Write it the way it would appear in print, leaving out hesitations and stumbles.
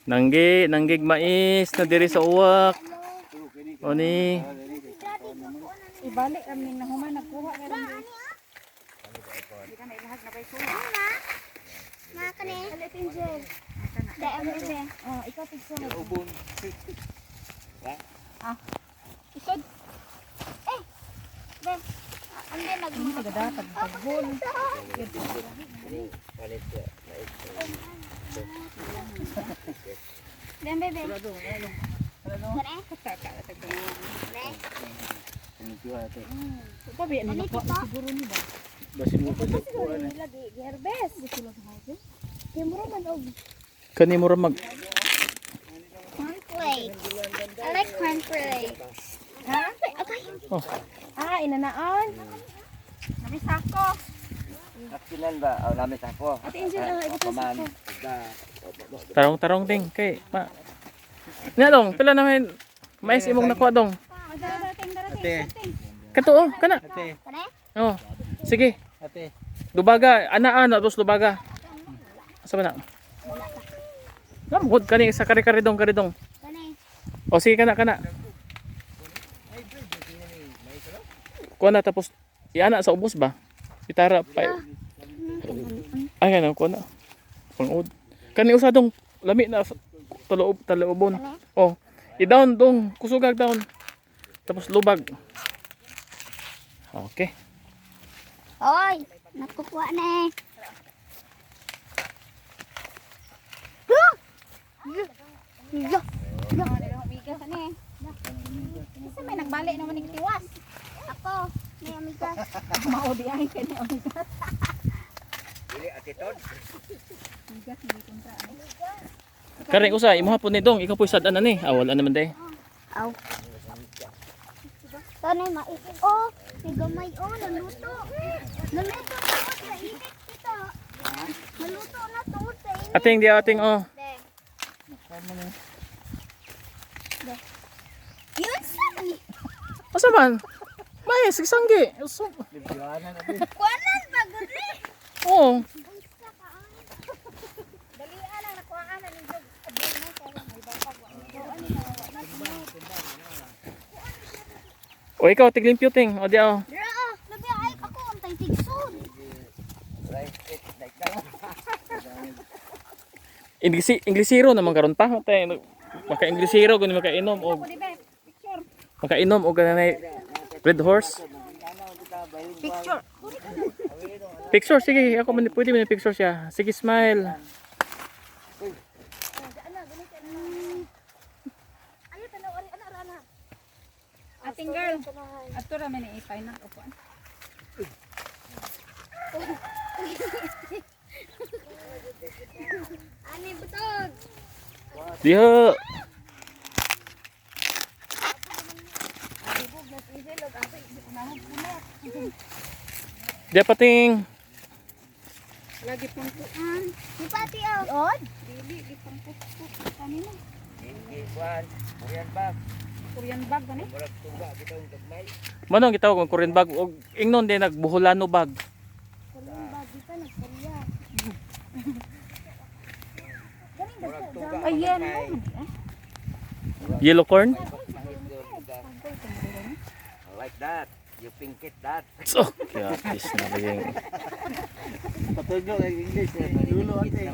Nanggig mais na diri sa uwak. Oni. Ibalik kami na human nagkuha ka rin. Hindi ka na ilahag na bay kuha. Na kani. Alit Angel. Dai ang bebe. Oh, ikaw tigso. Ubon. Isod. Be. Ande nag Hindi nagadatag paghul. Dan bebe. Kani. Kakalatag ba? Be. Pa ba ano po siguro ni ba? Basin mo pa sa Siguro lagi gerbes. Kaya mo man og Kani mo ra mag cornflakes. I like cornflakes. Ha? Okay. Oh, Inanaan. Nami sako. Akinan ba? Aw namin sa ko. Ate Angel, ito Paman. tarong ding kay pa. Nya dong, pila naman mais imong nakuha dong. Ate. Kato oh, kana. Ate. Kani. Oh. Sige. Ate. Dubaga, ana tapos dubaga. Asa ba na? Namod kani sa kare-kare dong. Kani. O sige kana. Kuha na tapos iana sa ubos ba? Itara pa. Ay ano kuha na. Pangud. Kani usadong lami na talubon. Oh. I-down dong, kusugag down. Tapos lubag. Okay. Oy, nakukuha na eh. Bigas ani. Isa may nagbalik naman ning tiwas. Ako, may amigas. Mao di ay kani bigas. Dili ate Tod. Bigas hindi kontra. Kare usa imo hapon ni dong, ikaw puy sad-an ani. Wala naman day. Aw. Tanay mais. Oh, may gamay oh, naluto. Naluto na to sa init kita. Naluto na to sa init. Ating di ating oh. Be. Yun sa ni. Asa man? May sigsanggi. So, Libuanan ate. Kuanan pagod ni. oh. Unsa ka ay. Dalian ang nakuhaan na ning jog. Abay mo sa may bangkag. O ikaw tiglimpyo ting. O di oh. Dira ah, labi ay ako ang tay tigsod. Right it like that. Inglisiro naman karon pa. Maka-inglisiro kuno makainom og Picture. makainom og ganay Red Horse. Picture. Picture sige, ako man pwede man picture siya. Sige, smile. Ayo tanaw ari ana. Ating girl. Ato ra man ipay na upuan. Ani butod. Diha. Dia pating. Lagi pangkuan. Di pati oh. On. Dili di pangkukuk kanina. Hindi kuan. Korean bag. Korean bag gani. Murag tuga bitong tagmay. Manong gitawag og Korean bag og ingnon din nagbuholano bag. Kuling bagi ka nagkariya. Murag tuga. Ayan. Yellow corn. Like that. You pink it that. So, kaya is na yung Patunog ang English. Dulo ate.